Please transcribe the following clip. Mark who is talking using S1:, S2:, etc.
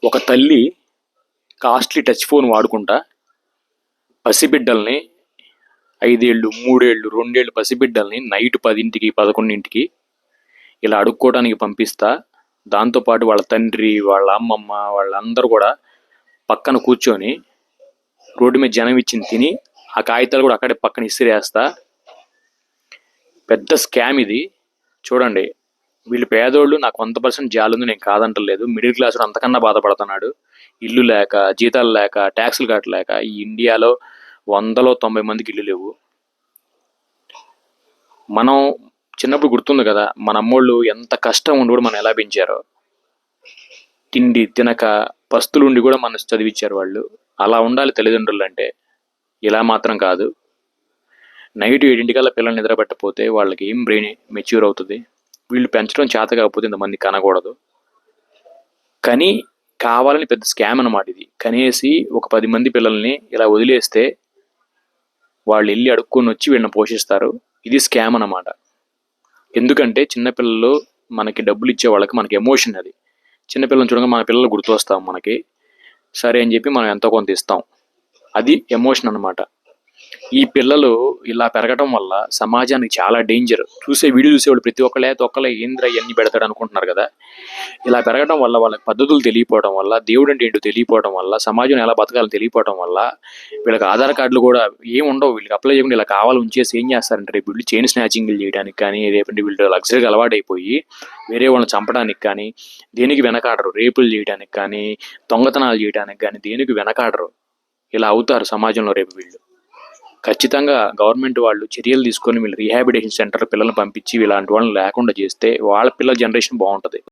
S1: ఒక తల్లి costly touch phone వాడుకుంటా పసిబిడ్డల్ని 5 ఏళ్ళు, 3 ఏళ్ళు, 2 ఏళ్ళు పసిబిడ్డల్ని నైట్ 10కి, 11కి ఇలా అడుక్కోవడానికి పంపిస్తా. దాంతోపాటు వాళ్ళ తండ్రి, వాళ్ళ అమ్మమ్మ వాళ్ళందరూ కూడా పక్కన కూర్చొని రోడ్డు మీద జనం ఇచ్చింది తిని ఆ కాగితాలు కూడా అక్కడే పక్కన ఇసిరేస్తా. పెద్ద స్కామ్ ఇది. చూడండి, వీళ్ళు పేదోళ్ళు, నాకు 100% జాలుంది, నేను కాదంటలేదు. మిడిల్ క్లాస్ అంతకన్నా బాధపడుతున్నాడు. ఇల్లు లేక, జీతాలు లేక, ట్యాక్సులు కట్టలేక. ఈ ఇండియాలో 190 మందికి ఇల్లు లేవు. మనం చిన్నప్పుడు గుర్తుంది కదా, మన అమ్మోళ్ళు ఎంత కష్టం ఉండి కూడా మనం ఎలా పెంచారో. తిండి తినక పస్తులుండి కూడా మన చదివించారు వాళ్ళు. అలా ఉండాలి తల్లిదండ్రులు అంటే. ఇలా మాత్రం కాదు. నైట్ 7 పిల్లల్ని నిద్రపెట్టకపోతే వాళ్ళకి ఏం బ్రెయిన్ మెచ్యూర్ అవుతుంది? వీళ్ళు పెంచడం చేత కాకపోతే ఇంతమంది కనకూడదు. కానీ కావాలని పెద్ద స్కామ్ అన్నమాట ఇది. కనేసి ఒక 10 మంది పిల్లల్ని ఇలా వదిలేస్తే వాళ్ళు వెళ్ళి అడుక్కొని వచ్చి వీళ్ళని పోషిస్తారు. ఇది స్కామ్ అన్నమాట. ఎందుకంటే చిన్నపిల్లలు మనకి డబ్బులు ఇచ్చే వాళ్ళకి మనకి ఎమోషన్ అది. చిన్నపిల్లలను చూడగా మన పిల్లలు గుర్తు వస్తాం మనకి. సరే అని చెప్పి మనం ఎంతో కొంత ఇస్తాం. అది ఎమోషన్ అన్నమాట. ఈ పిల్లలు ఇలా పెరగడం వల్ల సమాజానికి చాలా డేంజర్. వీడియో చూసేవాళ్ళు ప్రతి ఒక్కళ్ళే ఏంద్ర ఇవన్నీ పెడతాడు అనుకుంటున్నారు కదా. ఇలా పెరగడం వల్ల వాళ్ళకి పద్ధతులు తెలియపోవడం వల్ల, దేవుడు అంటే ఏంటో తెలియపోవడం వల్ల, సమాజం ఎలా బతకాలని తెలియపోవడం వల్ల వీళ్ళకి ఆధార్ కార్డులు కూడా ఏం ఉండవు. వీళ్ళకి అప్లై చేయకుండా ఇలా కావాలి ఉంచేసి ఏం చేస్తారంటే రేపు వీళ్ళు చైన్ స్నాచింగ్లు చేయడానికి కానీ, రేపటి వీళ్ళు లగ్జరీగా అలవాటైపోయి వేరే వాళ్ళని చంపడానికి కానీ దేనికి వెనకాడరు. రేపులు చేయడానికి కానీ, దొంగతనాలు చేయడానికి కానీ దేనికి వెనకాడరు. ఇలా అవుతారు సమాజంలో రేపు వీళ్ళు. ఖచ్చితంగా గవర్నమెంట్ వాళ్ళు చర్యలు తీసుకొని వీళ్ళు రీహాబిలిటేషన్ సెంటర్ పిల్లల్ని పంపించి ఇలాంటి వాళ్ళని లేకుండా చేస్తే వాళ్ళ పిల్లల జనరేషన్ బాగుంటుంది.